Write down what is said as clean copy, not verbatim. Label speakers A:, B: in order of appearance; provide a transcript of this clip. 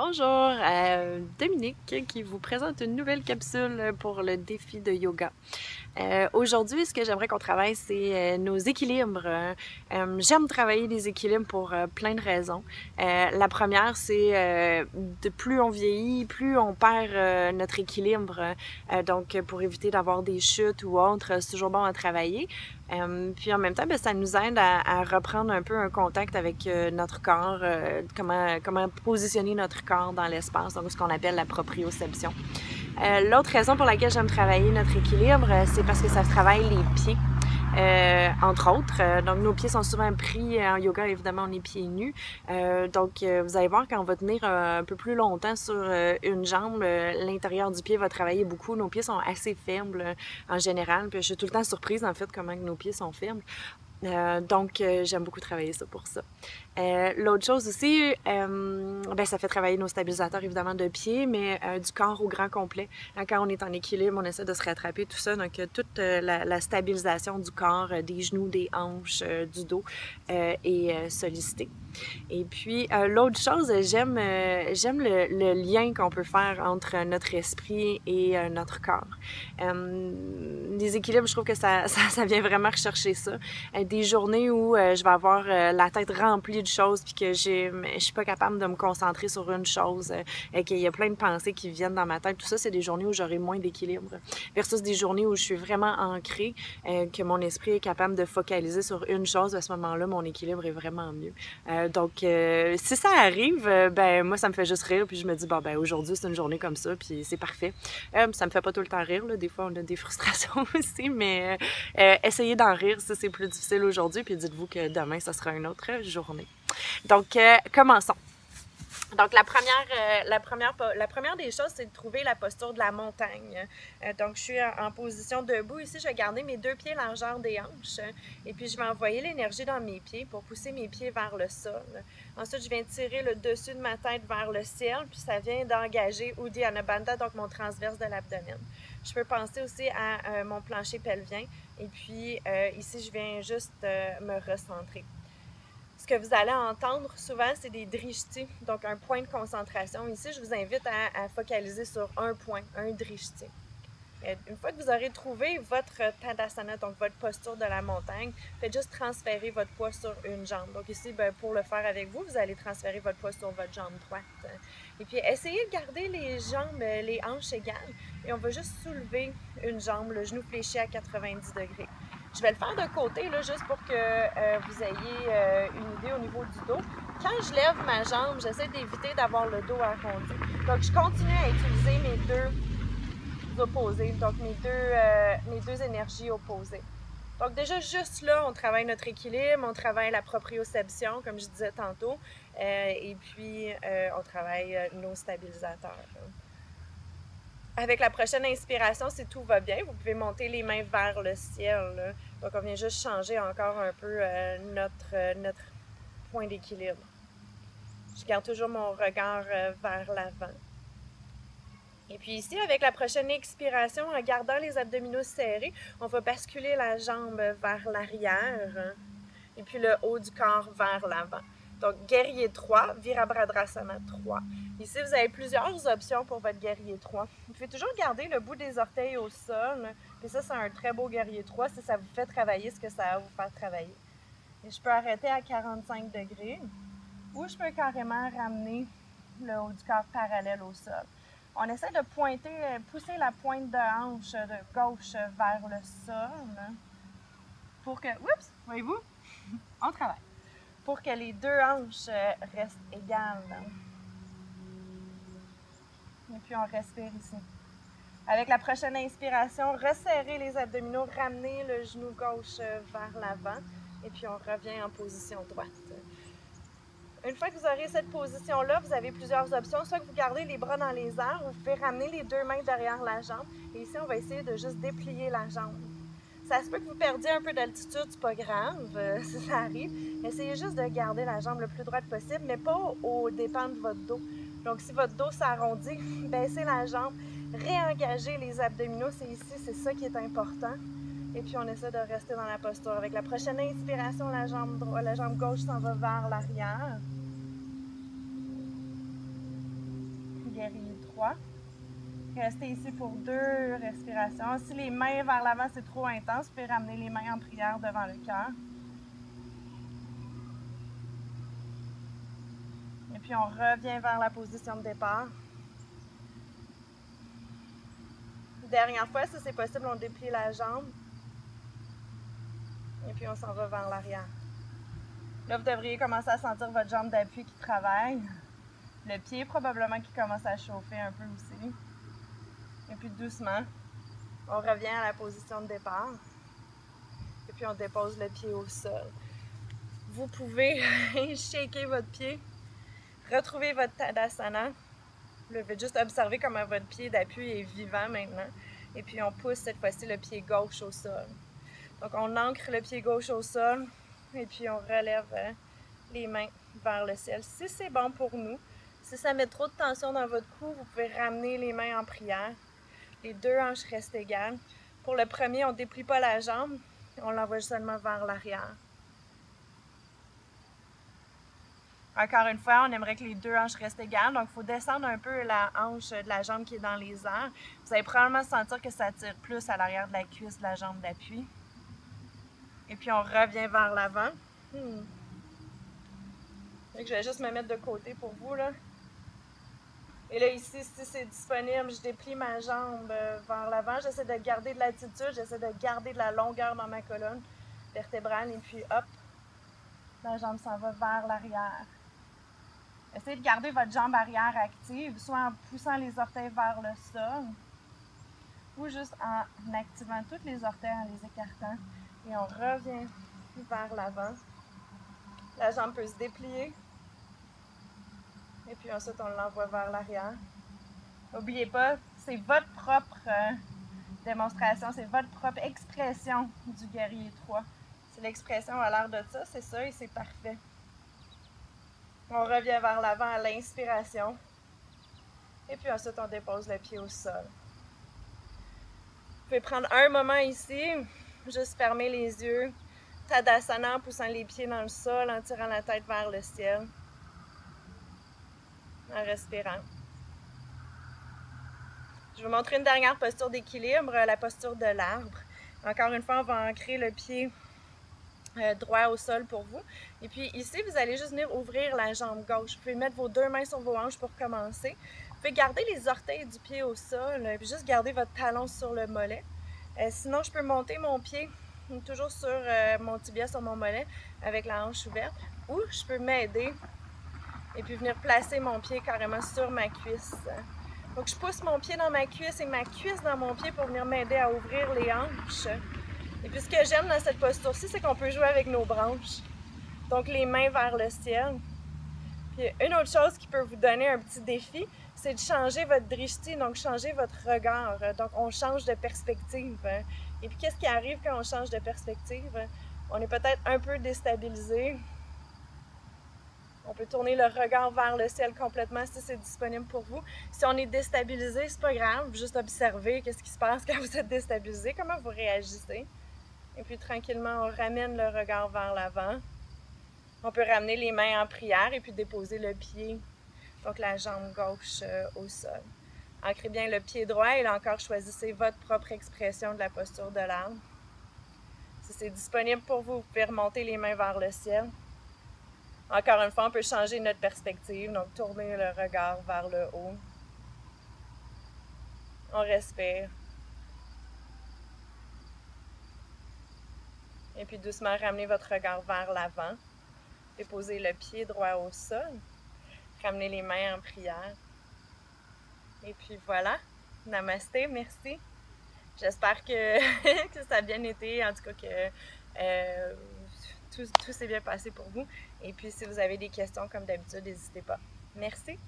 A: Bonjour, Dominique qui vous présente une nouvelle capsule pour le défi de yoga. Aujourd'hui, ce que j'aimerais qu'on travaille, c'est nos équilibres. J'aime travailler les équilibres pour plein de raisons. La première, c'est de plus on vieillit, plus on perd notre équilibre. Donc, pour éviter d'avoir des chutes ou autres, c'est toujours bon à travailler. Puis en même temps, ça nous aide à reprendre un peu un contact avec notre corps, comment positionner notre corps dans l'espace, donc ce qu'on appelle la proprioception. L'autre raison pour laquelle j'aime travailler notre équilibre, c'est parce que ça travaille les pieds. Entre autres. Donc, nos pieds sont souvent pris en yoga, évidemment, on est pieds nus. Donc, vous allez voir quand on va tenir un peu plus longtemps sur une jambe, l'intérieur du pied va travailler beaucoup. Nos pieds sont assez faibles en général. Puis, je suis tout le temps surprise, en fait, comment nos pieds sont faibles. Donc, j'aime beaucoup travailler ça pour ça. L'autre chose aussi, ça fait travailler nos stabilisateurs évidemment de pied, mais du corps au grand complet. Quand on est en équilibre, on essaie de se rattraper, tout ça. Donc, toute la stabilisation du corps, des genoux, des hanches, du dos est sollicitée. Et puis, l'autre chose, j'aime le lien qu'on peut faire entre notre esprit et notre corps. Les équilibres, je trouve que ça vient vraiment rechercher ça. Des journées où je vais avoir la tête remplie de choses puis que je suis pas capable de me concentrer sur une chose, qu'il y a plein de pensées qui viennent dans ma tête. Tout ça, c'est des journées où j'aurai moins d'équilibre versus des journées où je suis vraiment ancrée, que mon esprit est capable de focaliser sur une chose. À ce moment-là, mon équilibre est vraiment mieux. Donc, si ça arrive, moi, ça me fait juste rire puis je me dis, aujourd'hui, c'est une journée comme ça puis c'est parfait. Ça me fait pas tout le temps rire, là. Des fois, on a des frustrations aussi, mais essayez d'en rire si c'est plus difficile aujourd'hui, puis dites-vous que demain, ça sera une autre journée. Donc, commençons. Donc, la première des choses, c'est de trouver la posture de la montagne. Donc, je suis en position debout. Ici, je vais garder mes deux pieds largeur des hanches. Et puis, je vais envoyer l'énergie dans mes pieds pour pousser mes pieds vers le sol. Ensuite, je viens tirer le dessus de ma tête vers le ciel. Puis, ça vient d'engager Uddiyana Bandha, donc mon transverse de l'abdomen. Je peux penser aussi à mon plancher pelvien. Et puis, ici, je viens juste me recentrer. Ce que vous allez entendre souvent, c'est des drishti, donc un point de concentration. Ici, je vous invite à focaliser sur un point, un drishti. Une fois que vous aurez trouvé votre Tadasana, donc votre posture de la montagne, faites juste transférer votre poids sur une jambe. Donc ici, pour le faire avec vous, vous allez transférer votre poids sur votre jambe droite. Et puis, essayez de garder les jambes, les hanches égales. Et on va juste soulever une jambe, le genou fléchi à 90 degrés. Je vais le faire de côté, là, juste pour que vous ayez une idée au niveau du dos. Quand je lève ma jambe, j'essaie d'éviter d'avoir le dos arrondi. Donc, je continue à utiliser mes deux opposés, donc mes deux énergies opposées. Donc, déjà, juste là, on travaille notre équilibre, on travaille la proprioception, comme je disais tantôt, et puis on travaille nos stabilisateurs. Avec la prochaine inspiration, si tout va bien, vous pouvez monter les mains vers le ciel. Là. Donc, on vient juste changer encore un peu notre point d'équilibre. Je garde toujours mon regard vers l'avant. Et puis ici, avec la prochaine expiration, en gardant les abdominaux serrés, on va basculer la jambe vers l'arrière et puis le haut du corps vers l'avant. Donc, guerrier 3, Virabhadrasana 3. Ici, vous avez plusieurs options pour votre guerrier 3. Vous pouvez toujours garder le bout des orteils au sol. Puis ça, c'est un très beau guerrier 3 si ça vous fait travailler ce que ça va vous faire travailler. Et je peux arrêter à 45 degrés ou je peux carrément ramener le haut du corps parallèle au sol. On essaie de pousser la pointe de hanche de gauche vers le sol pour que, oups, voyez-vous, on travaille. Pour que les deux hanches restent égales. Et puis on respire ici. Avec la prochaine inspiration, resserrez les abdominaux, ramenez le genou gauche vers l'avant et puis on revient en position droite. Une fois que vous aurez cette position-là, vous avez plusieurs options. Soit que vous gardez les bras dans les airs, vous pouvez ramener les deux mains derrière la jambe. Et ici, on va essayer de juste déplier la jambe. Ça se peut que vous perdiez un peu d'altitude, c'est pas grave, si ça arrive. Essayez juste de garder la jambe le plus droite possible, mais pas aux dépens de votre dos. Donc, si votre dos s'arrondit, baissez la jambe, réengagez les abdominaux. C'est ici, c'est ça qui est important. Et puis, on essaie de rester dans la posture. Avec la prochaine inspiration, la jambe gauche s'en va vers l'arrière.
B: guerrier 3. Restez ici pour 2 respirations. Si les mains vers l'avant, c'est trop intense, vous pouvez ramener les mains en prière devant le cœur. Et puis on revient vers la position de départ. Dernière fois, si c'est possible, on déplie la jambe. Et puis on s'en va vers l'arrière. Là, vous devriez commencer à sentir votre jambe d'appui qui travaille. Le pied probablement qui commence à chauffer un peu aussi. Et puis doucement, on revient à la position de départ. Et puis on dépose le pied au sol. Vous pouvez shaker votre pied, retrouver votre Tadasana. Vous faites juste observer comment votre pied d'appui est vivant maintenant. Et puis on pousse cette fois-ci le pied gauche au sol. Donc on ancre le pied gauche au sol et puis on relève les mains vers le ciel. Si c'est bon pour nous, si ça met trop de tension dans votre cou, vous pouvez ramener les mains en prière. Les 2 hanches restent égales. Pour le premier, on ne déplie pas la jambe, on l'envoie seulement vers l'arrière. Encore une fois, on aimerait que les 2 hanches restent égales, donc il faut descendre un peu la hanche de la jambe qui est dans les airs. Vous allez probablement sentir que ça tire plus à l'arrière de la cuisse de la jambe d'appui. Et puis on revient vers l'avant. Je vais juste me mettre de côté pour vous, là. Et là, ici, si c'est disponible, je déplie ma jambe vers l'avant. J'essaie de garder de l'attitude, j'essaie de garder de la longueur dans ma colonne vertébrale. Et puis, hop, la jambe s'en va vers l'arrière. Essayez de garder votre jambe arrière active, soit en poussant les orteils vers le sol, ou juste en activant tous les orteils, en les écartant. Et on revient vers l'avant. La jambe peut se déplier. Et puis ensuite, on l'envoie vers l'arrière. N'oubliez pas, c'est votre propre démonstration, c'est votre propre expression du guerrier 3. Si l'expression a l'air de ça, c'est ça et c'est parfait. On revient vers l'avant à l'inspiration. Et puis ensuite, on dépose le pied au sol. Vous pouvez prendre un moment ici, juste fermer les yeux. Tadasana en poussant les pieds dans le sol, en tirant la tête vers le ciel. En respirant. Je vais vous montrer une dernière posture d'équilibre, la posture de l'arbre. Encore une fois, on va ancrer le pied droit au sol pour vous. Et puis ici, vous allez juste venir ouvrir la jambe gauche. Vous pouvez mettre vos 2 mains sur vos hanches pour commencer. Vous pouvez garder les orteils du pied au sol, puis juste garder votre talon sur le mollet. Sinon, je peux monter mon pied toujours sur mon tibia, sur mon mollet, avec la hanche ouverte. Ou je peux m'aider et puis venir placer mon pied carrément sur ma cuisse. Donc je pousse mon pied dans ma cuisse et ma cuisse dans mon pied pour venir m'aider à ouvrir les hanches. Et puis ce que j'aime dans cette posture-ci, c'est qu'on peut jouer avec nos branches. Donc les mains vers le ciel. Puis une autre chose qui peut vous donner un petit défi, c'est de changer votre drishti, donc changer votre regard. Donc on change de perspective. Et puis qu'est-ce qui arrive quand on change de perspective? On est peut-être un peu déstabilisé. On peut tourner le regard vers le ciel complètement si c'est disponible pour vous. Si on est déstabilisé, c'est pas grave, juste observer qu'est-ce qui se passe quand vous êtes déstabilisé, comment vous réagissez. Et puis tranquillement, on ramène le regard vers l'avant. On peut ramener les mains en prière et puis déposer le pied, donc la jambe gauche au sol. Ancrez bien le pied droit et là encore, choisissez votre propre expression de la posture de l'arbre. Si c'est disponible pour vous, vous pouvez remonter les mains vers le ciel. Encore une fois, on peut changer notre perspective, donc tourner le regard vers le haut. On respire. Et puis doucement, ramenez votre regard vers l'avant. Déposez le pied droit au sol. Ramenez les mains en prière. Et puis voilà. Namasté, merci. J'espère que ça a bien été, en tout cas que tout s'est bien passé pour vous. Et puis si vous avez des questions, comme d'habitude, n'hésitez pas. Merci.